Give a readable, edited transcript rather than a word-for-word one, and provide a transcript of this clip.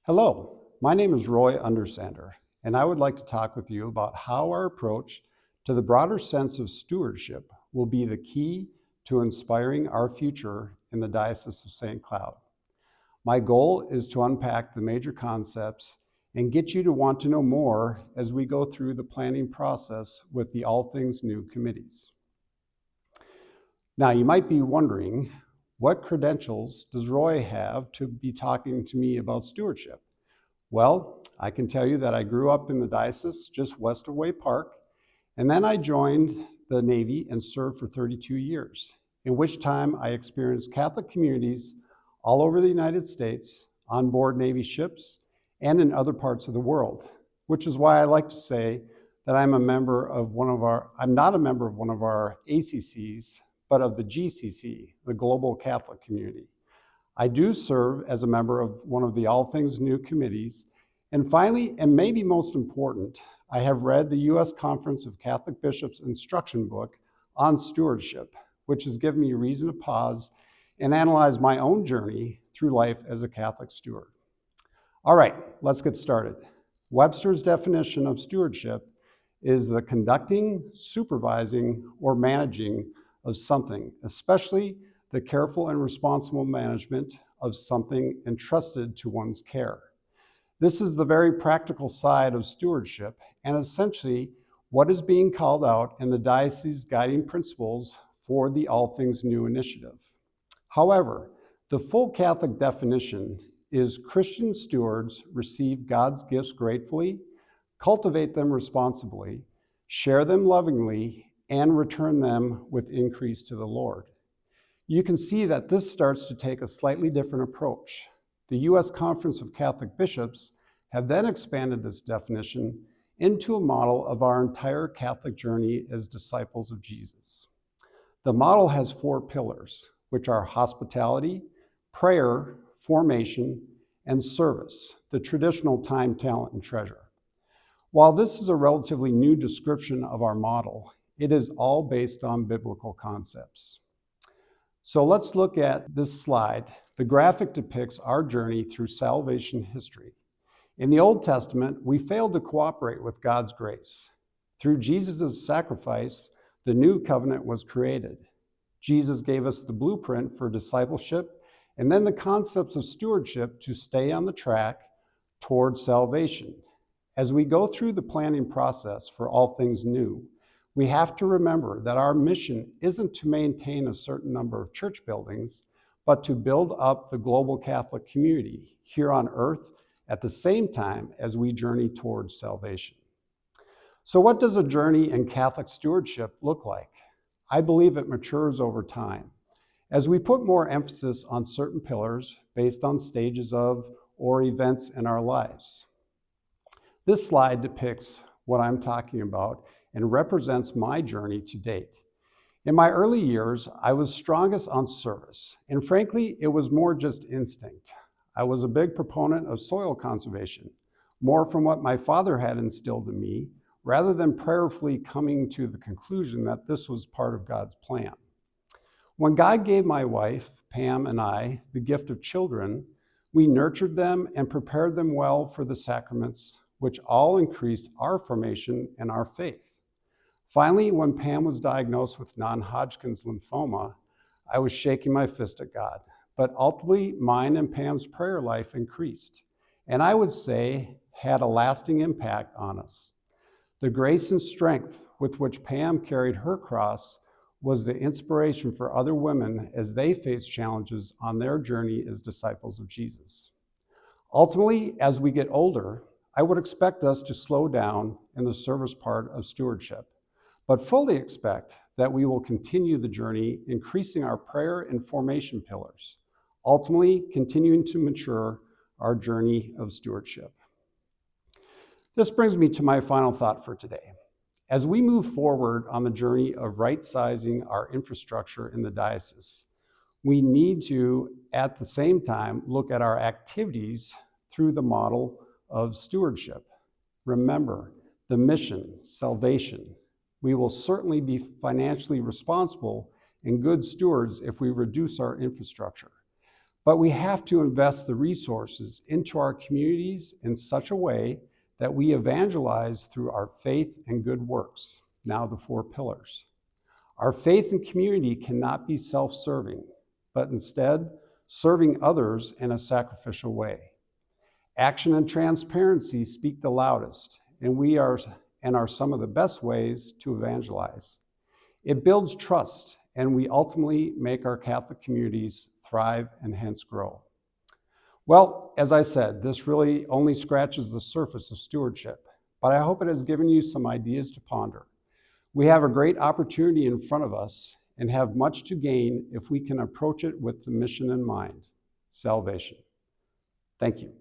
Hello, my name is Roy Undersander, and I would like to talk with you about how our approach to the broader sense of stewardship will be the key to inspiring our future in the Diocese of St. Cloud. My goal is to unpack the major concepts and get you to want to know more as we go through the planning process with the All Things New committees. Now, you might be wondering, what credentials does Roy have to be talking to me about stewardship? Well, I can tell you that I grew up in the diocese just west of Way Park, and then I joined the Navy and served for 32 years, in which time I experienced Catholic communities all over the United States, on board Navy ships, and in other parts of the world, which is why I like to say that I'm not a member of one of our ACCs, but of the GCC, the Global Catholic Community. I do serve as a member of one of the All Things New committees. And finally, and maybe most important, I have read the U.S. Conference of Catholic Bishops' instruction book on stewardship, which has given me reason to pause and analyze my own journey through life as a Catholic steward. All right, let's get started. Webster's definition of stewardship is the conducting, supervising, or managing of something, especially the careful and responsible management of something entrusted to one's care. This is the very practical side of stewardship and essentially what is being called out in the diocese's guiding principles for the All Things New initiative. However, the full Catholic definition is Christian stewards receive God's gifts gratefully, cultivate them responsibly, share them lovingly, and return them with increase to the Lord. You can see that this starts to take a slightly different approach. The U.S. Conference of Catholic Bishops have then expanded this definition into a model of our entire Catholic journey as disciples of Jesus. The model has 4 pillars, which are hospitality, prayer, formation, and service, the traditional time, talent, and treasure. While this is a relatively new description of our model, it is all based on biblical concepts. So let's look at this slide. The graphic depicts our journey through salvation history. In the Old Testament, we failed to cooperate with God's grace. Through Jesus' sacrifice, the new covenant was created. Jesus gave us the blueprint for discipleship and then the concepts of stewardship to stay on the track toward salvation. As we go through the planning process for All Things New, we have to remember that our mission isn't to maintain a certain number of church buildings, but to build up the global Catholic community here on earth at the same time as we journey towards salvation. So what does a journey in Catholic stewardship look like? I believe it matures over time. As we put more emphasis on certain pillars based on stages of or events in our lives. This slide depicts what I'm talking about and represents my journey to date. In my early years, I was strongest on service, and frankly, it was more just instinct. I was a big proponent of soil conservation, more from what my father had instilled in me, rather than prayerfully coming to the conclusion that this was part of God's plan. When God gave my wife, Pam, and I the gift of children, we nurtured them and prepared them well for the sacraments, which all increased our formation and our faith. Finally, when Pam was diagnosed with non-Hodgkin's lymphoma, I was shaking my fist at God. But ultimately, mine and Pam's prayer life increased, and I would say had a lasting impact on us. The grace and strength with which Pam carried her cross was the inspiration for other women as they faced challenges on their journey as disciples of Jesus. Ultimately, as we get older, I would expect us to slow down in the service part of stewardship, but fully expect that we will continue the journey, increasing our prayer and formation pillars, ultimately continuing to mature our journey of stewardship. This brings me to my final thought for today. As we move forward on the journey of right-sizing our infrastructure in the diocese, we need to, at the same time, look at our activities through the model of stewardship. Remember, the mission, salvation. We will certainly be financially responsible and good stewards if we reduce our infrastructure. But we have to invest the resources into our communities in such a way that we evangelize through our faith and good works, now the 4 pillars. Our faith and community cannot be self-serving, but instead serving others in a sacrificial way. Action and transparency speak the loudest, and are some of the best ways to evangelize. It builds trust, and we ultimately make our Catholic communities thrive and hence grow. Well, as I said, this really only scratches the surface of stewardship, but I hope it has given you some ideas to ponder. We have a great opportunity in front of us and have much to gain if we can approach it with the mission in mind: salvation. Thank you.